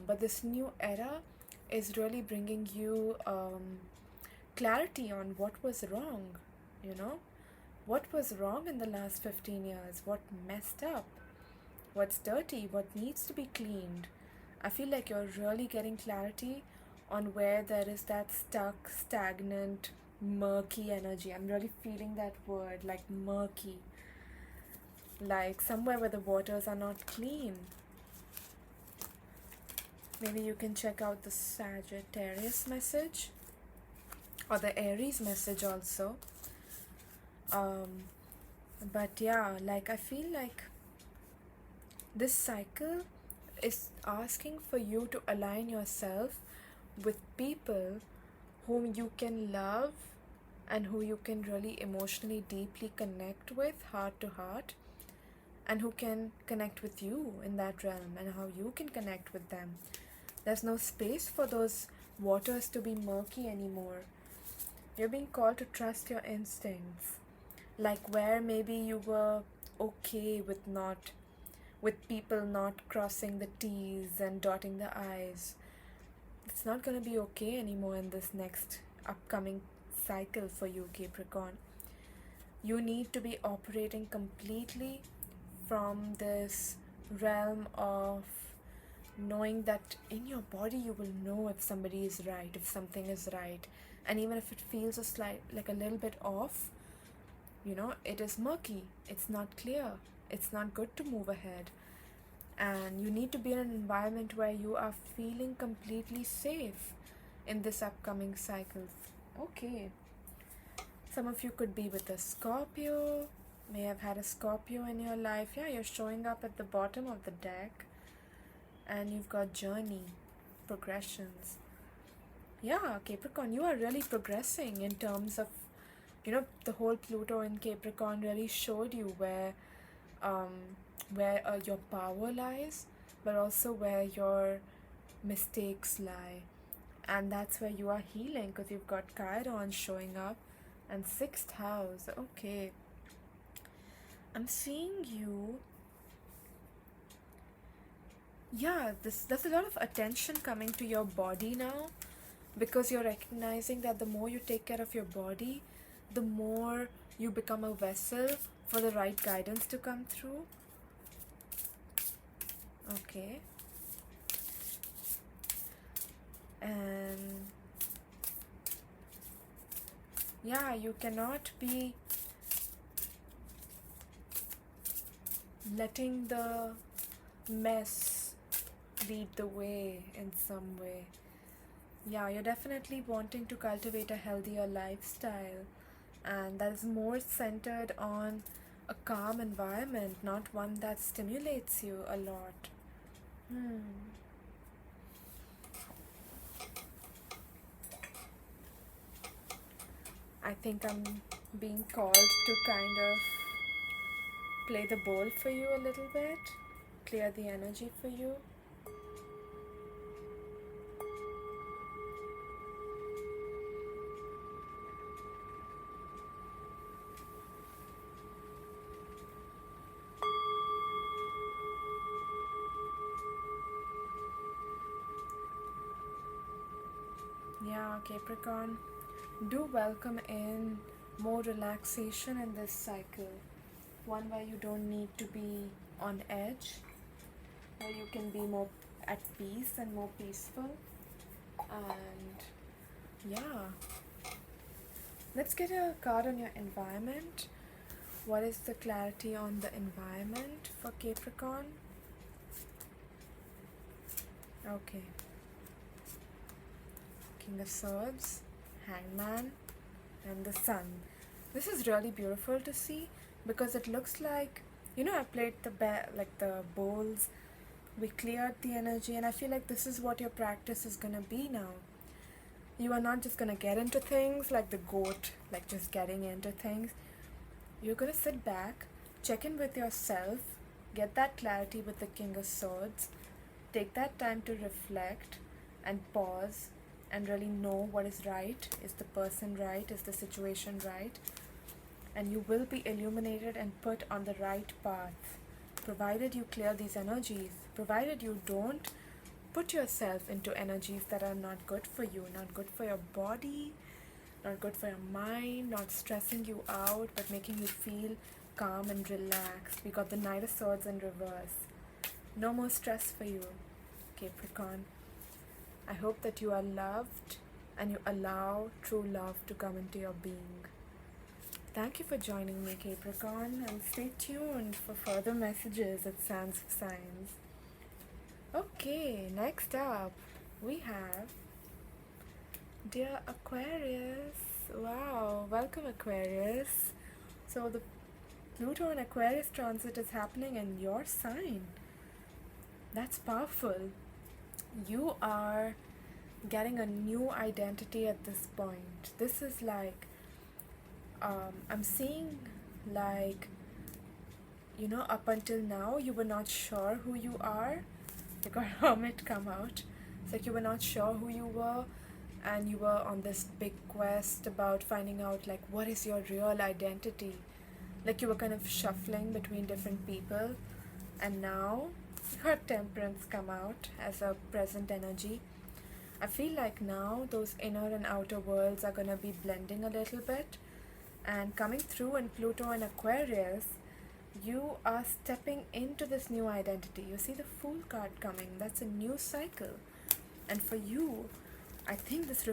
but this new era is really bringing you clarity on what was wrong, what was wrong in the last 15 years, what messed up, what's dirty, what needs to be cleaned. I feel like you're really getting clarity on where there is that stuck, stagnant, murky energy. I'm really feeling that word, like murky, like somewhere where the waters are not clean. Maybe you can check out the Sagittarius message or the Aries message also. But yeah, like I feel like this cycle is asking for you to align yourself with people whom you can love and who you can really emotionally deeply connect with, heart to heart, and who can connect with you in that realm, and how you can connect with them. There's no space for those waters to be murky anymore. You're being called to trust your instincts. Like where maybe you were okay with people not crossing the T's and dotting the I's. It's not going to be okay anymore in this next upcoming cycle for you, Capricorn. You need to be operating completely from this realm of knowing that in your body you will know if somebody is right, if something is right, and even if it feels like a little bit off, it is murky, it's not clear, it's not good to move ahead. And you need to be in an environment where you are feeling completely safe in this upcoming cycle. Okay. Some of you could be with a Scorpio, may have had a Scorpio in your life. Yeah, you're showing up at the bottom of the deck, and you've got journey, progressions. Yeah, Capricorn, you are really progressing in terms of, the whole Pluto in Capricorn really showed you where your power lies, but also where your mistakes lie. And that's where you are healing, because you've got Chiron showing up, and 6th house. Okay, I'm seeing you. Yeah, there's a lot of attention coming to your body now, because you're recognizing that the more you take care of your body, the more you become a vessel for the right guidance to come through. Okay. And yeah, you cannot be letting the mess lead the way in some way. Yeah, you're definitely wanting to cultivate a healthier lifestyle, and that is more centered on a calm environment, not one that stimulates you a lot. I think I'm being called to kind of play the bowl for you a little bit, clear the energy for you. Yeah, Capricorn, do welcome in more relaxation in this cycle. One where you don't need to be on edge, where you can be more at peace and more peaceful. And yeah, let's get a card on your environment. What is the clarity on the environment for Capricorn? Okay. King of Swords, Hangman, and the Sun. This is really beautiful to see because it looks like, I played the bowls, we cleared the energy, and I feel like this is what your practice is gonna be now. You are not just gonna get into things like the goat, like just getting into things. You're gonna sit back, check in with yourself, get that clarity with the King of Swords, take that time to reflect and pause and really know what is right. Is the person right? Is the situation right? And you will be illuminated and put on the right path, provided you clear these energies, provided you don't put yourself into energies that are not good for you, not good for your body, not good for your mind, not stressing you out, but making you feel calm and relaxed. We got the Knight of Swords in reverse. No more stress for you, Capricorn. I hope that you are loved and you allow true love to come into your being. Thank you for joining me, Capricorn, and stay tuned for further messages at Sands of Signs. Okay, next up we have dear Aquarius. Wow, welcome Aquarius. So the Pluto and Aquarius transit is happening in your sign. That's powerful. You are getting a new identity at this point. This is like, I'm seeing like, up until now you were not sure who you are. You got Hermit come out. It's like you were not sure who you were, and you were on this big quest about finding out like what is your real identity. Like you were kind of shuffling between different people, and now your Temperance come out as a present energy. I feel like now those inner and outer worlds are gonna be blending a little bit, and coming through in Pluto and Aquarius, you are stepping into this new identity. You see the Fool card coming. That's a new cycle, and for you, I think this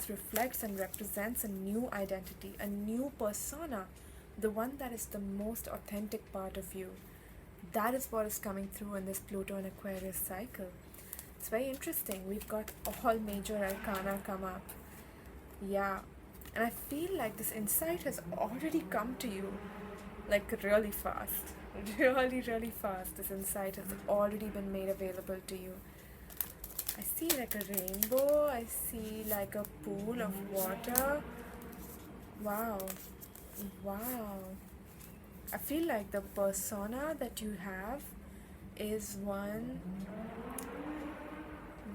reflects and represents a new identity, a new persona, the one that is the most authentic part of you. That is what is coming through in this Pluto and Aquarius cycle. It's very interesting. We've got all major arcana come up. Yeah, and I feel like this insight has already come to you, like really fast. Really, really fast. This insight has already been made available to you. I see like a rainbow. I see like a pool of water. Wow. Wow. I feel like the persona that you have is one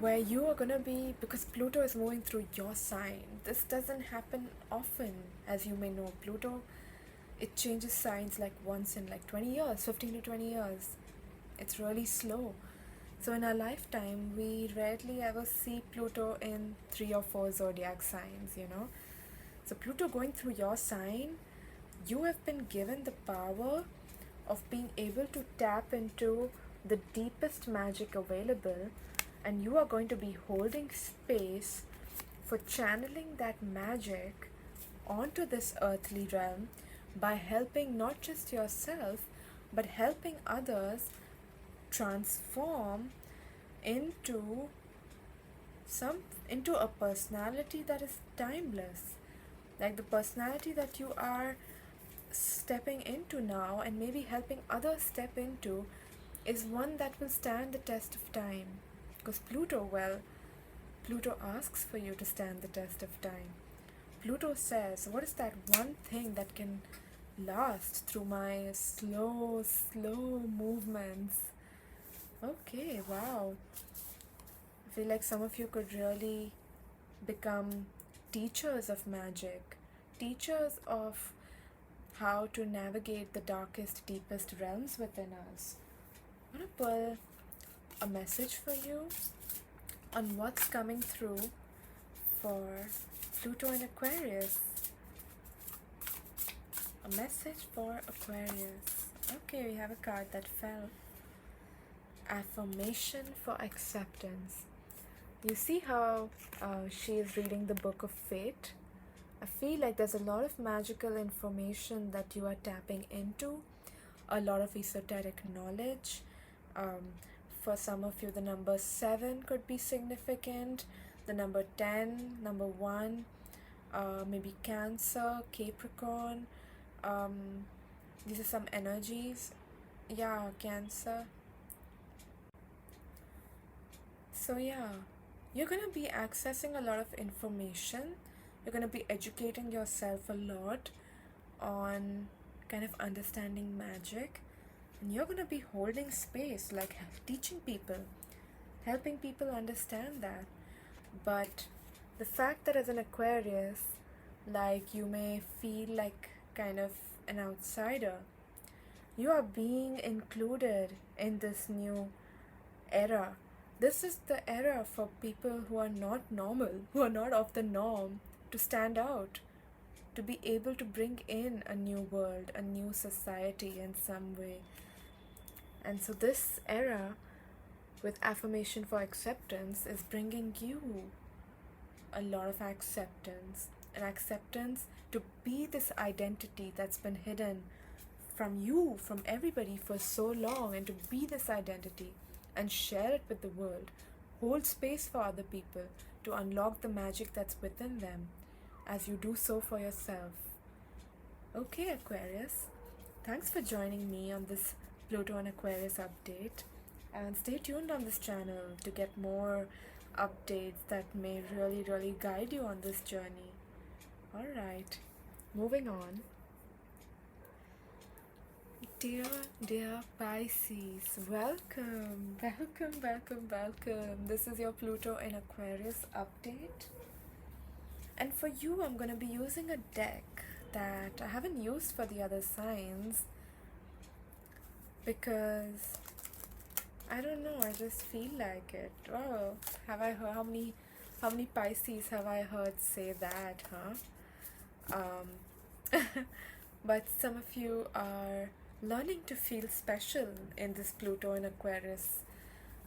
where you are gonna be, because Pluto is moving through your sign. This doesn't happen often, as you may know. Pluto, it changes signs like once in like 20 years, 15 to 20 years. It's really slow. So in our lifetime, we rarely ever see Pluto in 3 or 4 zodiac signs, So Pluto going through your sign, you have been given the power of being able to tap into the deepest magic available, and you are going to be holding space for channeling that magic onto this earthly realm by helping not just yourself but helping others transform into into a personality that is timeless, like the personality that you are stepping into now and maybe helping others step into is one that will stand the test of time. Because Pluto asks for you to stand the test of time. Pluto says, what is that one thing that can last through my slow movements? Okay, wow. I feel like some of you could really become teachers of magic, teachers of how to navigate the darkest, deepest realms within us. I'm going to pull a message for you on what's coming through for Pluto and Aquarius. A message for Aquarius. Okay, we have a card that fell. Affirmation for acceptance. You see how she is reading the book of fate? I feel like there's a lot of magical information that you are tapping into, a lot of esoteric knowledge. For some of you, the number 7 could be significant, the number 10, number 1, maybe Cancer, Capricorn. These are some energies. Yeah, Cancer. So yeah, you're going to be accessing a lot of information. You're going to be educating yourself a lot on kind of understanding magic. And you're going to be holding space, like teaching people, helping people understand that. But the fact that as an Aquarius, like you may feel like kind of an outsider, you are being included in this new era. This is the era for people who are not normal, who are not of the norm, to stand out, to be able to bring in a new world, a new society in some way. And so this era with affirmation for acceptance is bringing you a lot of acceptance, an acceptance to be this identity that's been hidden from you, from everybody for so long, and to be this identity and share it with the world. Hold space for other people to unlock the magic that's within them as you do so for yourself. Okay, Aquarius, thanks for joining me on this Pluto and Aquarius update, and stay tuned on this channel to get more updates that may really guide you on this journey. Alright, moving on. Dear Pisces, welcome. This is your Pluto and Aquarius update. And for you, I'm going to be using a deck that I haven't used for the other signs because I don't know, I just feel like it. Oh, have I heard how many Pisces have I heard say that, huh? But some of you are learning to feel special in this Pluto and Aquarius.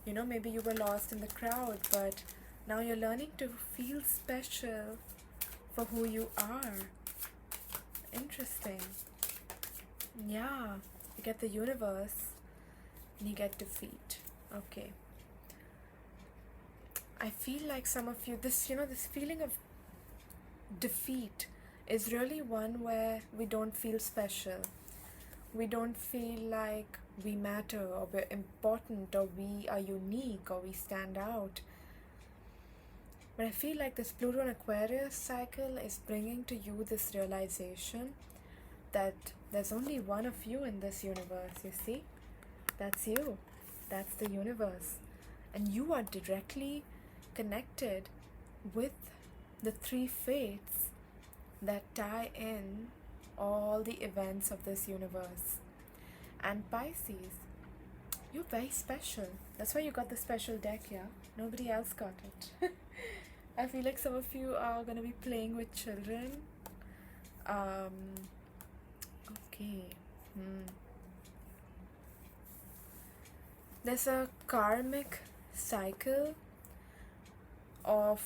You know, maybe you were lost in the crowd, but now you're learning to feel special for who you are. Interesting. Yeah, you get the universe and you get defeat. Okay. I feel like some of you, this feeling of defeat is really one where we don't feel special. We don't feel like we matter or we're important or we are unique or we stand out. But I feel like this Pluto and Aquarius cycle is bringing to you this realization that there's only one of you in this universe, you see? That's you. That's the universe. And you are directly connected with the 3 fates that tie in all the events of this universe. And Pisces, you're very special. That's why you got the special deck here. Nobody else got it. I feel like some of you are going to be playing with children. Okay. There's a karmic cycle of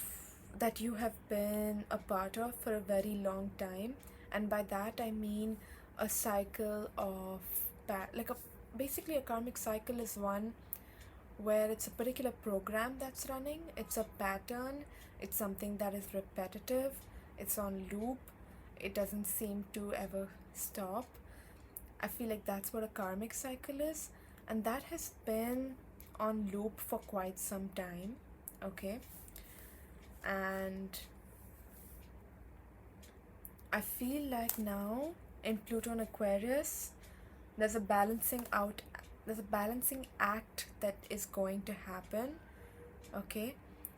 that you have been a part of for a very long time, and by that I mean a cycle of like a basically a karmic cycle is one where it's a particular program that's running, it's a pattern, it's something that is repetitive, it's on loop, it doesn't seem to ever stop. I feel like that's what a karmic cycle is, and that has been on loop for quite some time, okay? And I feel like now in Pluto and Aquarius, there's a balancing act that is going to happen, okay,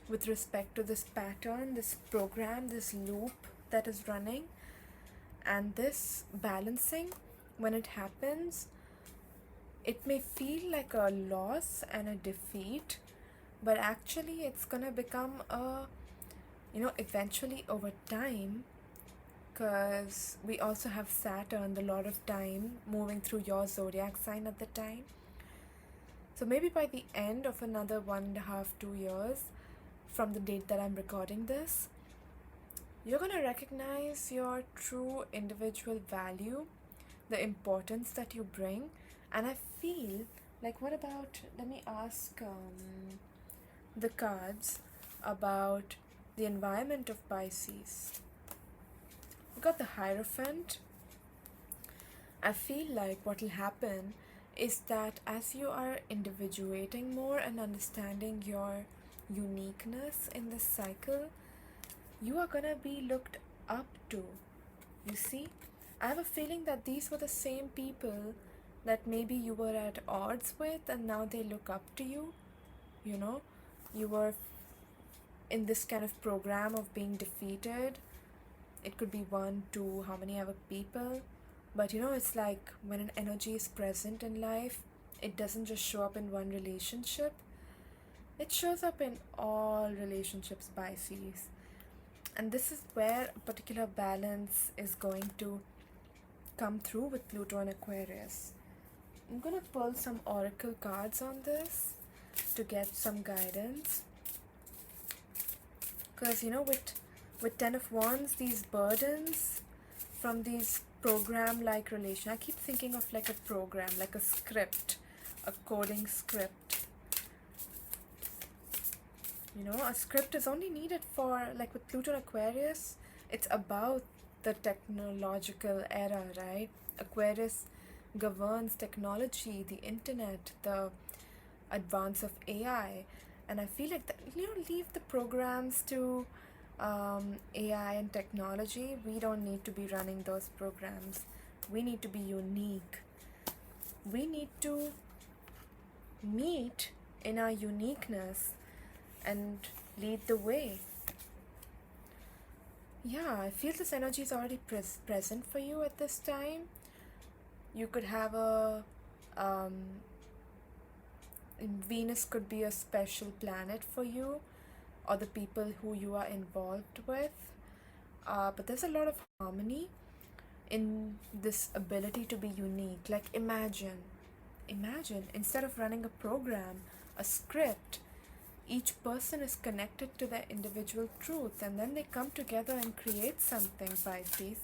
with respect to this pattern, this program, this loop that is running. And this balancing, when it happens, it may feel like a loss and a defeat, but actually it's gonna become a, eventually over time, because we also have Saturn, the Lord of Time, moving through your zodiac sign at the time. So maybe by the end of another 1.5, 2 years from the date that I'm recording this, you're going to recognize your true individual value, the importance that you bring. And I feel like, what about, let me ask the cards about the environment of Pisces. We got the Hierophant. I feel like what will happen is that as you are individuating more and understanding your uniqueness in this cycle, you are gonna be looked up to. You see, I have a feeling that these were the same people that maybe you were at odds with, and now they look up to you. You were in this kind of program of being defeated. It could be 1, 2, how many ever people. But it's like when an energy is present in life, it doesn't just show up in one relationship. It shows up in all relationships, Pisces. And this is where a particular balance is going to come through with Pluto and Aquarius. I'm going to pull some oracle cards on this to get some guidance. Because, with 10 of Wands, these burdens from these program-like relation, I keep thinking of like a program, like a script, a coding script. A script is only needed for, like with Pluto and Aquarius, it's about the technological era, right? Aquarius governs technology, the internet, the advance of AI. And I feel like that, leave the programs to AI and technology. We don't need to be running those programs. We need to be unique. We need to meet in our uniqueness and lead the way. Yeah, I feel this energy is already present for you at this time. You could have a Venus could be a special planet for you, or the people who you are involved with. But there's a lot of harmony in this ability to be unique. Like imagine, instead of running a program, a script, each person is connected to their individual truth, and then they come together and create something, Pisces.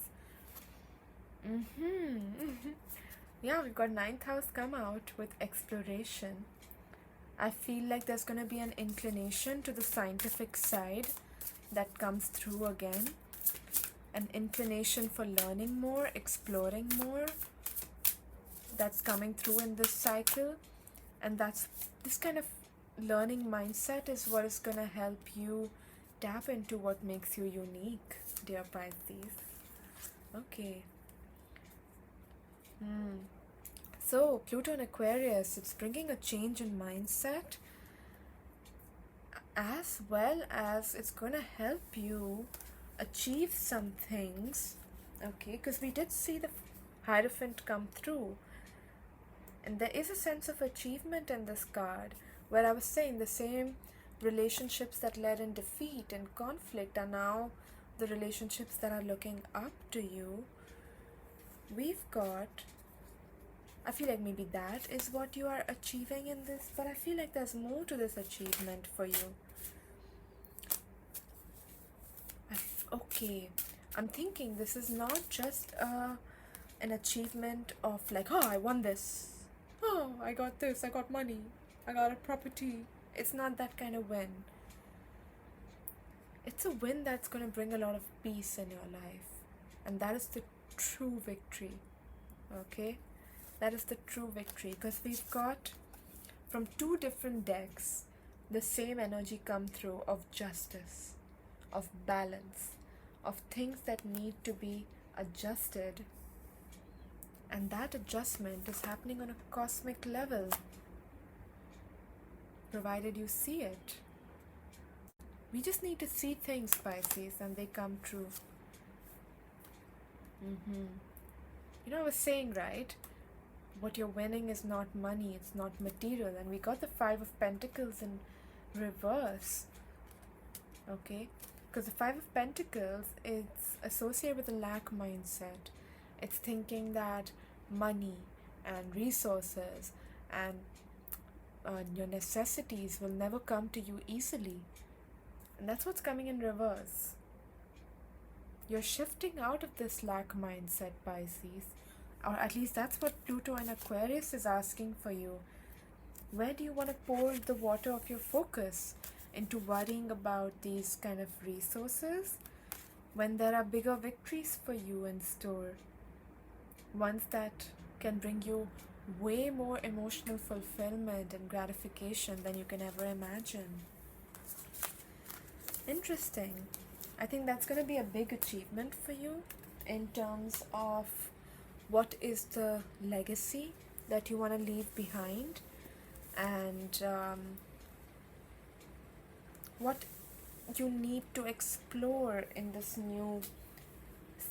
Yeah, we've got 9th house come out with exploration. I feel like there's going to be an inclination to the scientific side that comes through again. An inclination for learning more, exploring more, that's coming through in this cycle. And that's this kind of learning mindset is what is going to help you tap into what makes you unique, dear Pisces. Okay. So, Pluto and Aquarius, it's bringing a change in mindset, as well as it's going to help you achieve some things, okay? Because we did see the Hierophant come through. And there is a sense of achievement in this card, where I was saying the same relationships that led in defeat and conflict are now the relationships that are looking up to you. We've got, I feel like maybe that is what you are achieving in this, but I feel like there's more to this achievement for you. Okay, I'm thinking this is not just an achievement of like, oh, I won this. oh, I got this, I got money, I got a property. It's not that kind of win. It's a win that's going to bring a lot of peace in your life. And that is the true victory. Okay? That is the true victory. Because we've got from two different decks the same energy come through of justice, of balance, of things that need to be adjusted. And that adjustment is happening on a cosmic level, provided you see it. We just need to see things, Pisces, and they come true. You know, I was saying, right? What you're winning is not money, it's not material. And we got the Five of Pentacles in reverse. Okay? Because the Five of Pentacles is associated with a lack mindset. It's thinking that money and resources and your necessities will never come to you easily. And that's what's coming in reverse. You're shifting out of this lack mindset, Pisces. Or at least that's what Pluto and Aquarius is asking for you. Where do you want to pour the water of your focus? Into worrying about these kind of resources when there are bigger victories for you in store. Ones that can bring you way more emotional fulfillment and gratification than you can ever imagine. Interesting. I think that's going to be a big achievement for you in terms of what is the legacy that you want to leave behind, and what you need to explore in this new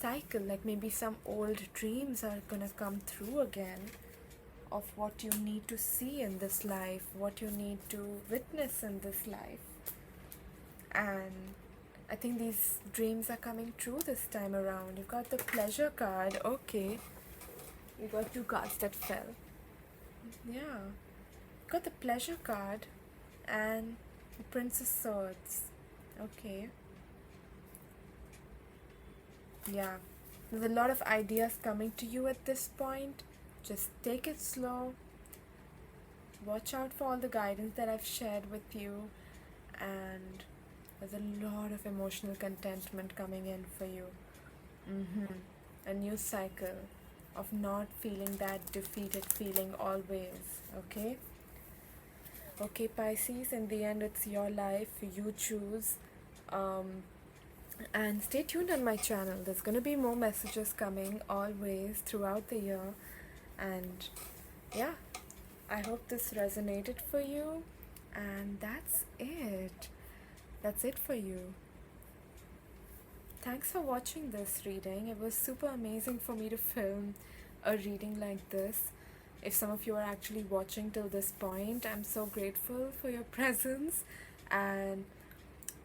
cycle. Like maybe some old dreams are gonna come through again of what you need to see in this life, what you need to witness in this life. And I think these dreams are coming true this time around. You've got the Pleasure card. Okay, you got two cards that fell. Yeah, got the Pleasure card and the Prince of Swords. Okay. Yeah, there's a lot of ideas coming to you at this point. Just take it slow. Watch out for all the guidance that I've shared with you. And there's a lot of emotional contentment coming in for you. A new cycle of not feeling that defeated feeling always. Okay? Okay, Pisces, in the end, it's your life. You choose. And stay tuned on my channel. There's going to be more messages coming always throughout the year. And yeah, I hope this resonated for you. And that's it. That's it for you. Thanks for watching this reading. It was super amazing for me to film a reading like this. If some of you are actually watching till this point, I'm so grateful for your presence. And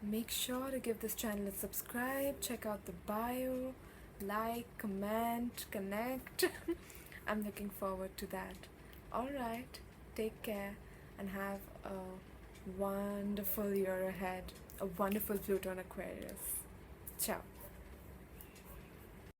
make sure to give this channel a subscribe, check out the bio, like, comment, connect. I'm looking forward to that. Alright, take care and have a wonderful year ahead. A wonderful Pluto and Aquarius. Ciao.